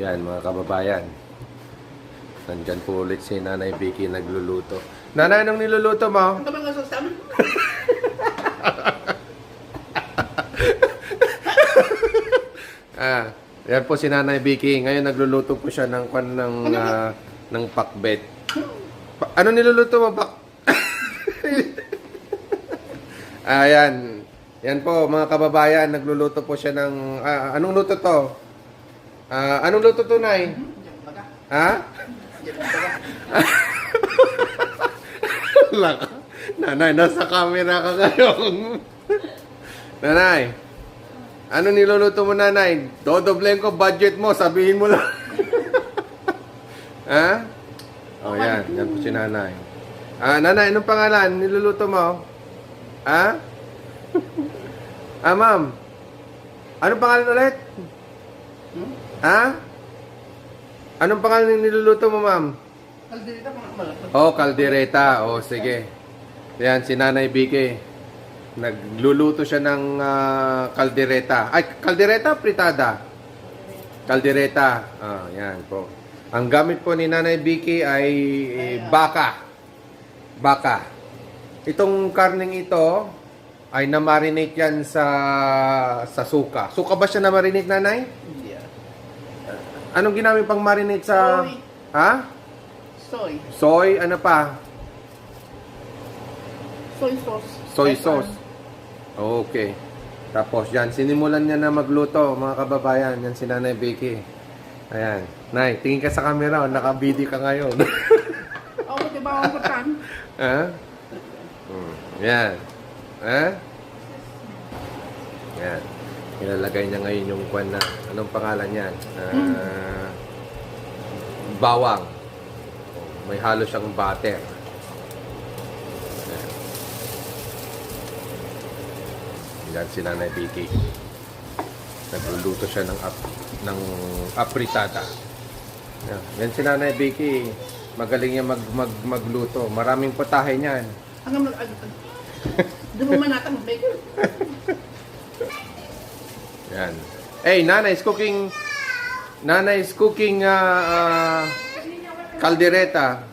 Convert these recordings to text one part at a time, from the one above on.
Yan mga kababayan. Nandyan po ulit si Nanay Vicky nagluluto. Nanay, anong niluluto mo? Ano ba nga sa amin? Yan po si Nanay Vicky. Ngayon nagluluto po siya ng ng pakbet. Ano niluluto mo, pak? Ayan. Yan po mga kababayan, nagluluto po siya ng anong luto to? Anong luto to, Nay? Ha? Nanay, nasa camera ka ngayon. Nanay, ano niluluto mo, Nanay? Dodoblen ko budget mo, sabihin mo lang. Ha? Oh, yan. Yan po si Nanay. Nanay, anong pangalan niluluto mo? Ha? Ma'am. Anong pangalan ulit? Ha? Anong pangalan niluluto mo, ma'am? Kaldereta pa malapad. Oh, kaldereta. Oh, sige. Yan, si Nanay Vicky. Nagluluto siya ng kaldereta. Ay, kaldereta, fritada. Kaldereta. Yan po. Ang gamit po ni Nanay Vicky ay baka. Baka. Itong karning ito ay na-marinate yan sa suka. Suka ba siya na-marinate, Nanay? Hindi ah. Anong ginamit pang marinate sa... Soy. Ha? Soy. Soy, ano pa? Soy sauce. Soy sauce. Okay. Tapos yan, sinimulan niya na magluto, mga kababayan. Yan si Nanay Vicky. Ayan. Nay, tingin ka sa camera, naka-video ka ngayon. Oo, diba ang patan? Ha? Yan. Ha? Yan. Ilalagay niya ngayon yung kwan na, anong pangalan yan? Bawang. May halo siyang butter. Yan si Nanay Vicky. Nagluluto siya ng apritada. Yan si Nanay Vicky. Magaling niya magluto. Maraming putahe niyan. Hanggang doon mo manatang bacon. Yan. Hey, Nanay is cooking caldereta.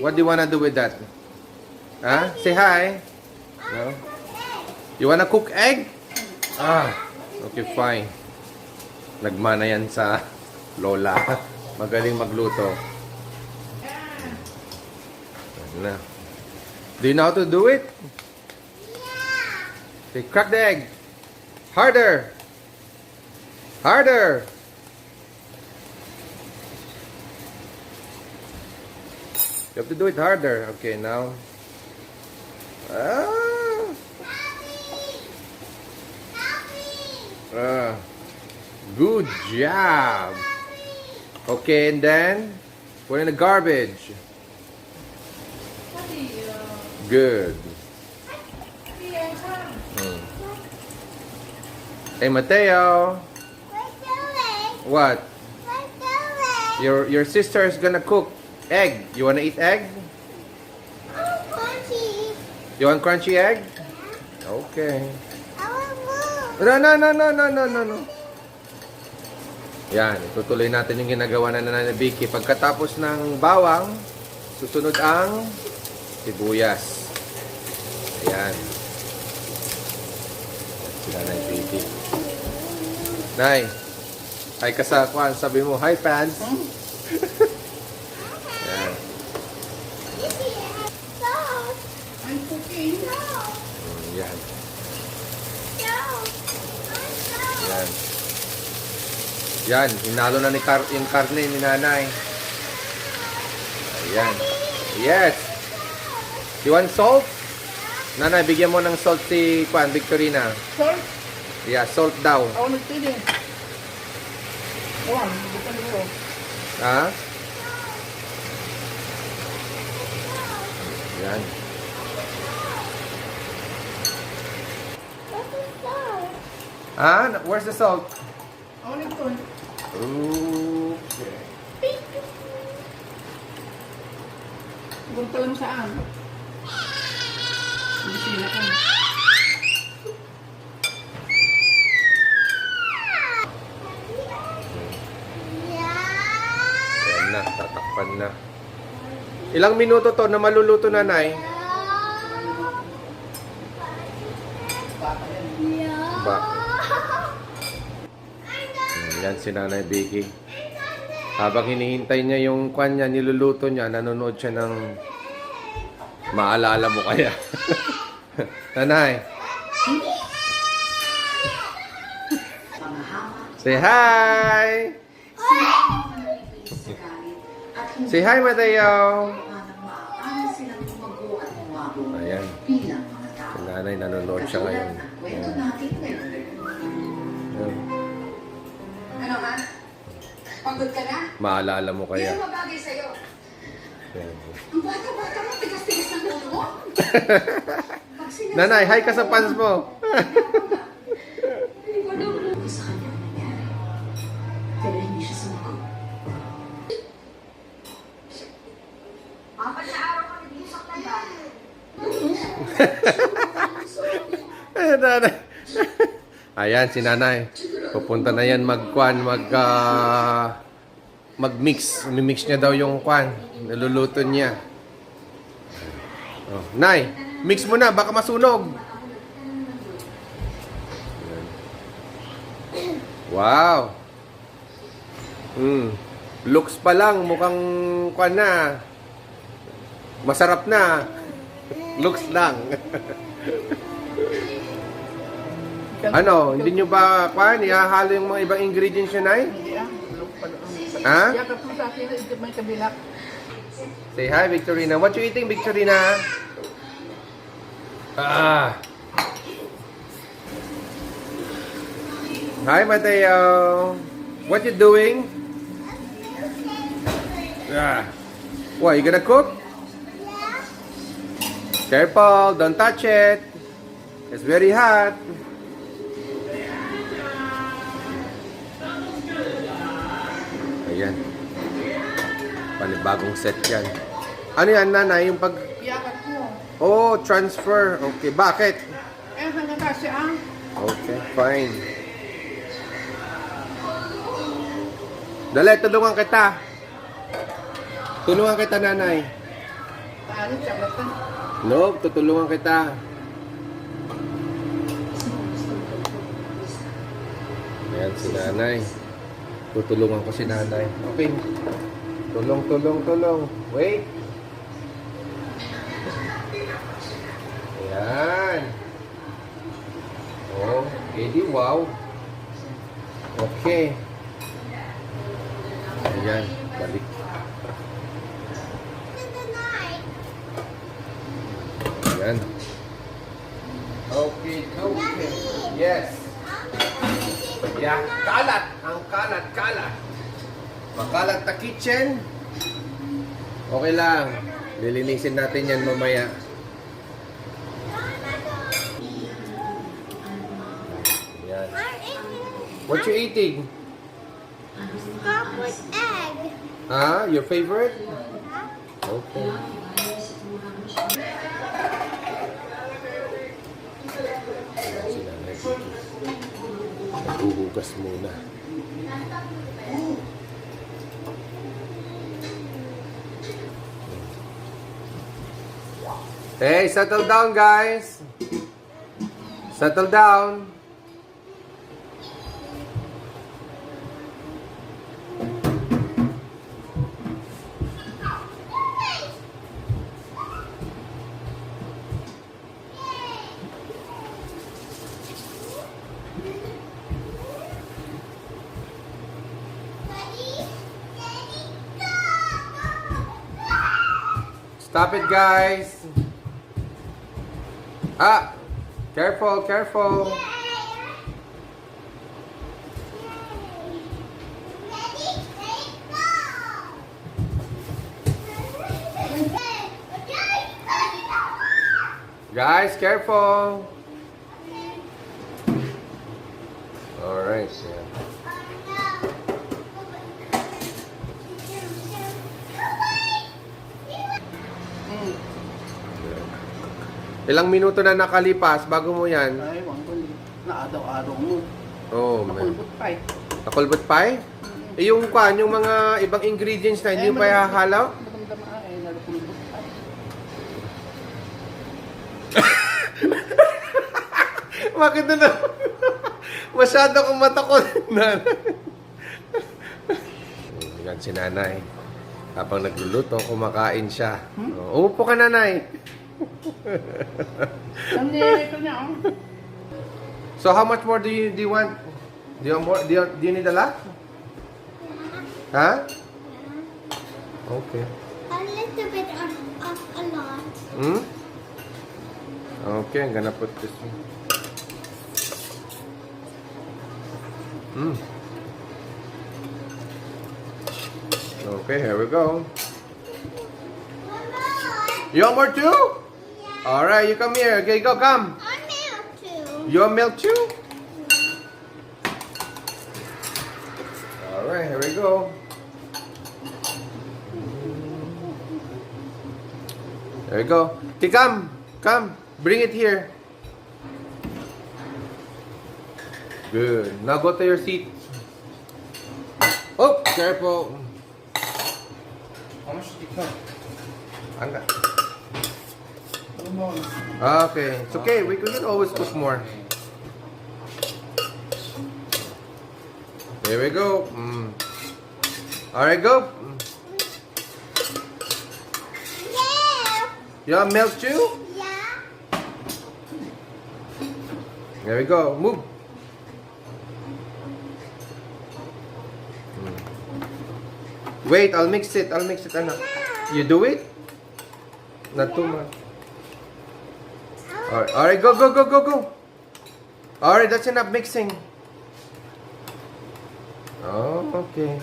What do you wanna do with that? Huh? Say hi. No? You wanna cook egg? Okay, fine. Nagmana yan sa lola. Magaling magluto. Na. Do you know how to do it? Okay, crack the egg. Harder. Harder. You have to do it harder. Okay, now. Good job. Okay, and then put in the garbage. Good. Hey, Mateo. What? Your sister is gonna cook egg. You wanna eat egg? You want crunchy egg? Okay. No. Yan, itutuloy natin yung ginagawa na Nanay Vicky. Pagkatapos ng bawang, susunod ang sibuyas. Ayan. Si Nanay Vicky. Nay, hi ka sa kwan. Sabi mo, hi fans. Ayan. I'm cooking. Yan. Yan. Yan, hinalo na yung karne ni Nanay. Ayan. Yes. You want salt? Nanay, bigyan mo ng salt si Kwan, Victorina. Salt? Yeah, salt daw. Ako nagpili. Oo, bukan ko. Ha? Yan. Where's the salt? Ako nagpili. Okay. Huwag ka lang saan. Hindi sila ka. Na. Ilang minuto to na maluluto, nanay? Ba? Yan si Nanay Vicky. Habang hinihintay niya yung kwan niya, niluluto niya, nanonood siya ng maalala mo kaya. Nanay. Say hi! Say hi, Mateo! Ayan. Si Nanay nanonood siya ngayon. Ayan. Ayan. Ano ha? Pagod ka na? Maalala mo Hindi kaya. na mabagay sa'yo. Ayan. Ang bata-bata mo, tigas-tigas ng ulo mo. Pag sinasabi Nanay, hi ka sa fans mo! sa kanya ang nangyari. Pero hindi siya sumagot. Apat na araw kami dito sa klaba. Ayan, Nanay. Ayan, si Nanay. Pupunta na yan mag-mix. Mimix niya daw yung kwan. Naluluto niya. Oh, Nay, mix mo na. Baka masunog. Ayan. Wow. Looks pa lang. Mukhang kwan na. Masarap na. Looks lang. Ano, hindi nyo ba kwan? Ihahalo yung mga ibang ingredients yun, Nay? Hindi bulok pa doon. Ha? Yakap mo sa akin, ito may kabilak. Say hi, Victorina. What you eating, Victorina? Ah. Hi, Mateo. What you doing? Ah. What, you gonna cook? Careful, don't touch it. It's very hot. Ayan. Panibagong set yan. Ano yan, Nanay? Yung pag... Yakap mo. Oh, transfer. Okay, bakit? Hanggang kasi ang Okay, fine. Dali, tulungan kita. Tulungan kita, Nanay. paano siya basta. No, tutulungan kita. Ayan si Nanay. Tutulungan ko si Nanay. Okay. Tulong. Wait. Ayan. Oh, edi wow. Okay. Ayan, balik. Ayan. Okay. Yes. Yeah, kalat. Ang kalat. Makalat na kitchen. Okay lang. Lilinisin natin yan mamaya. Ayan. What you eating? Scrambled egg. Ah, your favorite? Okay. Ayan si Nanay Vicky. Naghuhugas muna. Hey, settle down, guys. Settle down. Stop it, guys. Ah, careful. Guys, careful. All right. Yeah. Ilang minuto na nakalipas bago mo yan? Ay, wang ko na araw-araw mo. Oh, man. Nakulbot pa eh. Nakulbot pa eh? yung kwan, yung mga ibang ingredients na hindi mo pa ihahalaw? Madamdama ay nalupulubot. Bakit na? Masyado kong matakot. Yan si nanay. Habang nagluluto, kumakain siya. Upo ka, nanay. Ang nilito niya, oh. So how much more do you want? Do you want more? Do you need a lot? Huh? Okay. A little bit of a lot. Hmm? Okay, I'm gonna put this in. Hmm. Okay, here we go. One more. You want more too? Yeah. Alright, you come here. Okay, go, come. I milk too. You want milk too? Alright, here we go. There we go. Okay, come. Come. Bring it here. Good. Now go to your seat. Oh, careful. How much did you come? Anga. Okay. It's okay. We can always cook more. Here we go. Alright, go. Yeah. You want milk too? Yeah. There we go. Move. Wait, I'll mix it. Anak. You do it? Not too much. Alright, go. Alright, that's enough mixing. Oh, okay.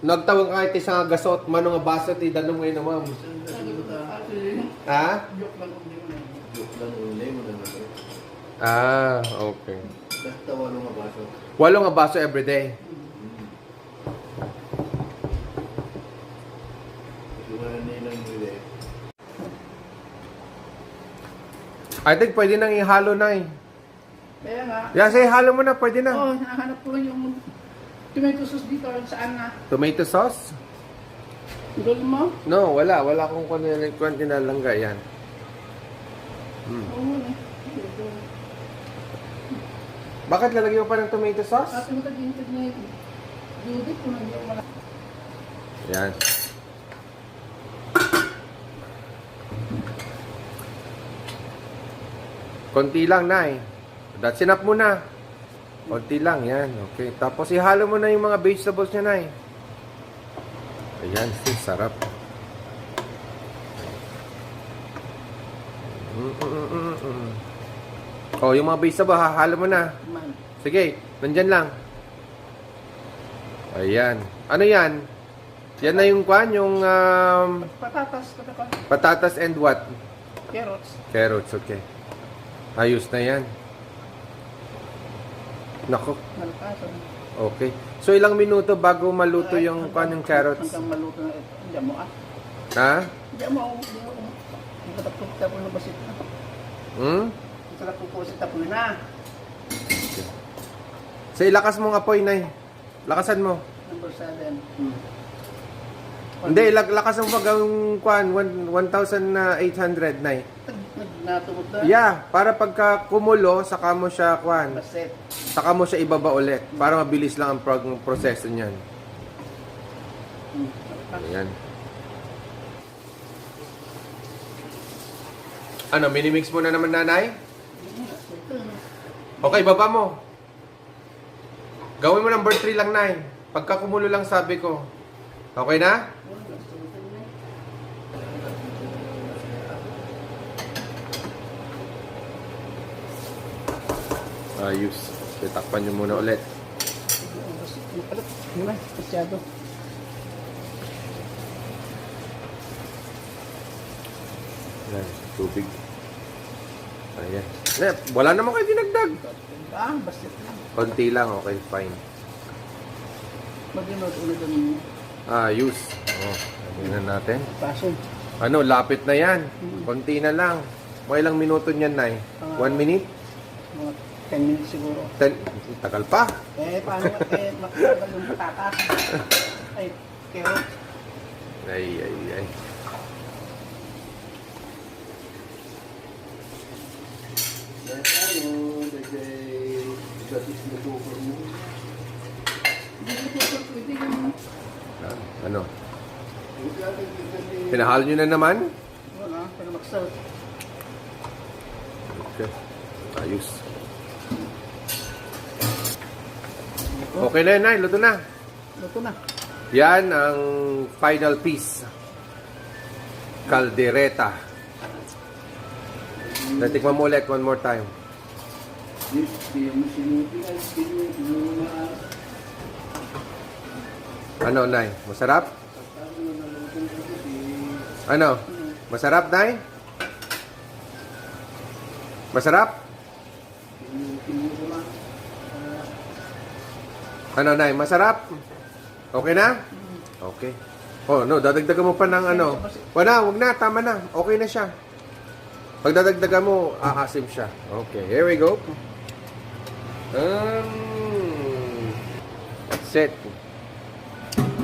Nagtawag ka iti sa gasot, manong nga baso ti danong ngayon naman. Ha? Ah, okay. Walong nga baso everyday. I think pwede nang ihalo na eh. Kaya nga. Yeah, say halo mo na, pwede na. Oo, hinahanap ko yung tomato sauce dito. Saan na? Tomato sauce? Gulo mo? No, wala. Wala akong kung kinalangga yan. Oo. Bakit lalagyan mo pa ng tomato sauce? At yung tag-intag na Judith, kung hindi ako Yan. Konti lang, Nay. That's enough muna. Konti lang, yan. Okay. Tapos ihalo mo na yung mga vegetables niya, Nay. Ayan, sarap. Oh, yung mga vegetable, hahalo mo na. man. Sige, nandyan lang. Ayan. Ano yan? Yan na yung kwan, yung Patatas, patatas and what? carrots. Carrots, okay. Ayos na yan. Nako, Malakasan. okay. So, ilang minuto bago maluto yung kwan, yung carrots? Hanggang maluto na ito. Hindi mo Ha? Hindi mo. Ang katapos tapos na basit na. Ang sarap po si tapos na. So, ilakas mong apoy, Nay. Lakasan mo. Number 7. Hindi, lakas mo pag ang kwan, 1,800, Nay. Natubot na. Yeah, para pagka kumulo, saka mo siya kwan. Basit. Saka mo siya ibaba ulit para mabilis lang ang proseso niyan. Ayan. Ano, minimix mo na naman, nanay? Okay, baba mo. Gawin mo number 3 lang, nay. Pagka kumulo lang sabi ko. Okay na? Ayos. Titakpan nyo muna ulit. Masyado. Yan, tubig. Ayan. Wala naman kayo dinagdag. Basit lang. Konti lang, okay, fine. Mag-inod ulit ang Use. Oh, tingnan natin. paso. Ano, lapit na yan. Konti na lang. Mga ilang minuto niyan, Nay? 1 minute? Mga 10 minutes siguro. 10? Tagal pa. Paano makagal yung patatas? Ay, carrot. Ay. Yan tayo, dagay. Gatis na tuko mo. Pwede yung Ano? Pinahalo nyo na naman? Wala, pero mag-serve. Okay. Ayos. Okay na yun, Nay. Luto na. Luto na. Yan ang final piece. Caldereta. Natikman mo ulit one more time. Ano, Nay? Masarap? Ano? Masarap, Nay? Masarap? Ano, Nay? Masarap? Okay na? Okay. Oh, no, dadagdagan mo pa ng ano. Wag na, tama na. Okay na siya. Pag dadagdagan mo, aasim siya. Okay, here we go. That's it.